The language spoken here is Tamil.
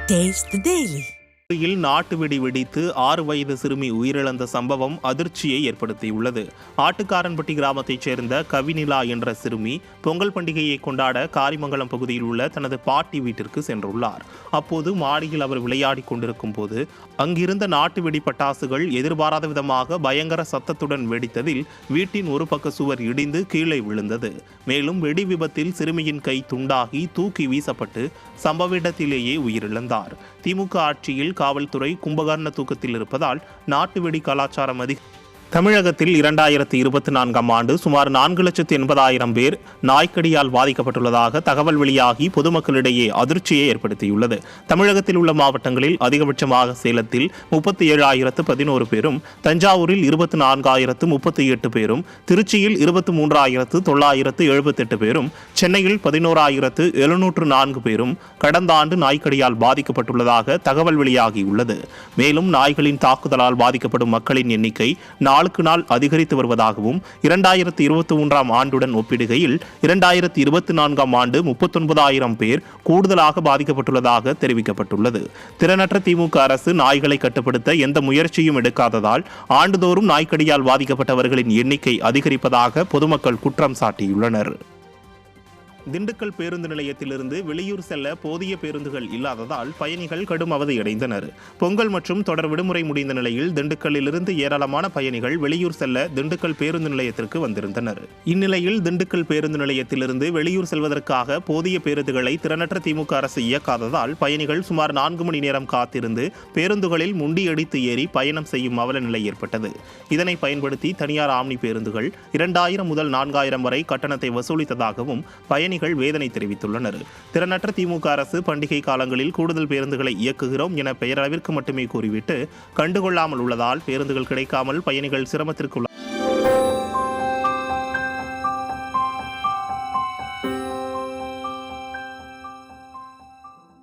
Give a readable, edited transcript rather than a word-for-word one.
Taste the Daily. நாட்டு வெடி வெடித்து 6 வயது சிறுமி உயிரிழந்த சம்பவம் அதிர்ச்சியை ஏற்படுத்தியுள்ளது. ஆட்டுக்காரன்பட்டி கிராமத்தைச் சேர்ந்த கவினிலா என்ற சிறுமி பொங்கல் பண்டிகையை கொண்டாட காரிமங்கலம் பகுதியில் உள்ள தனது பாட்டி வீட்டிற்கு சென்றுள்ளார். அப்போது மாடியில் அவர் விளையாடிக் கொண்டிருக்கும் போது அங்கிருந்த நாட்டு வெடி பட்டாசுகள் எதிர்பாராத விதமாக பயங்கர சத்தத்துடன் வெடித்ததில் வீட்டின் ஒரு பக்க சுவர் இடிந்து கீழே விழுந்தது. மேலும் வெடி விபத்தில் சிறுமியின் கை துண்டாகி தூக்கி வீசப்பட்டு சம்பவ இடத்திலேயே உயிரிழந்தார். திமுக ஆட்சியில் காவல்துறை கும்பகர்ண தூக்கத்தில் இருப்பதால் நாட்டு வெடி கலாச்சாரம் தமிழகத்தில் 2024ஆம் ஆண்டு சுமார் 4,80,000 பேர் நாய்க்கடியால் பாதிக்கப்பட்டுள்ளதாக தகவல் வெளியாகி பொதுமக்களிடையே அதிர்ச்சியை ஏற்படுத்தியுள்ளது. தமிழகத்தில் உள்ள மாவட்டங்களில் அதிகபட்சமாக சேலத்தில் 37,011 பேரும், தஞ்சாவூரில் 24,038 பேரும், திருச்சியில் 23,978 பேரும், சென்னையில் 11,704 பேரும் கடந்த ஆண்டு நாய்க்கடியால் பாதிக்கப்பட்டுள்ளதாக தகவல் வெளியாகியுள்ளது. மேலும் நாய்களின் தாக்குதலால் பாதிக்கப்படும் மக்களின் எண்ணிக்கை நாளுக்கு நாள் அதிகரித்து வருவதாகவும் 2023ஆம் ஆண்டுடன் ஒப்பிடுகையில் 2024ஆம் ஆண்டு 39,000 பேர் கூடுதலாக பாதிக்கப்பட்டுள்ளதாக தெரிவிக்கப்பட்டுள்ளது. திறனற்ற திமுக அரசு நாய்களை கட்டுப்படுத்த எந்த முயற்சியும் எடுக்காததால் ஆண்டுதோறும் நாய்க்கடியால் பாதிக்கப்பட்டவர்களின் எண்ணிக்கை அதிகரிப்பதாக பொதுமக்கள் குற்றம் சாட்டியுள்ளனர். திண்டுக்கல் பேருந்து நிலையத்திலிருந்து வெளியூர் செல்ல போதிய பேருந்துகள் இல்லாததால் பயணிகள் கடும் அவதியடைந்தனர். பொங்கல் மற்றும் தொடர் விடுமுறை முடிந்த நிலையில் திண்டுக்கல்லிலிருந்து ஏராளமான பயணிகள் வெளியூர் செல்ல திண்டுக்கல் பேருந்து நிலையத்திற்கு வந்திருந்தனர். இந்நிலையில் திண்டுக்கல் பேருந்து நிலையத்திலிருந்து வெளியூர் செல்வதற்காக போதிய பேருந்துகளை திறனற்ற திமுக அரசு இயக்காததால் பயணிகள் சுமார் 4 மணி நேரம் காத்திருந்து பேருந்துகளில் முண்டியடித்து ஏறி பயணம் செய்யும் அவல நிலை ஏற்பட்டது. இதனை பயன்படுத்தி தனியார் ஆம்னி பேருந்துகள் 2,000 முதல் 4,000 வரை கட்டணத்தை வசூலித்ததாகவும் பயணிகள் வேதனை தெரிவித்துள்ளனர். திறனற்ற திமுக அரசு பண்டிகை காலங்களில் கூடுதல் பேருந்துகளை இயக்குகிறோம் என பெயரளவிற்கு மட்டுமே கூறிவிட்டு கண்டுகொள்ளாமல் உள்ளதால் பேருந்துகள் கிடைக்காமல் பயணிகள் சிரமத்திற்கு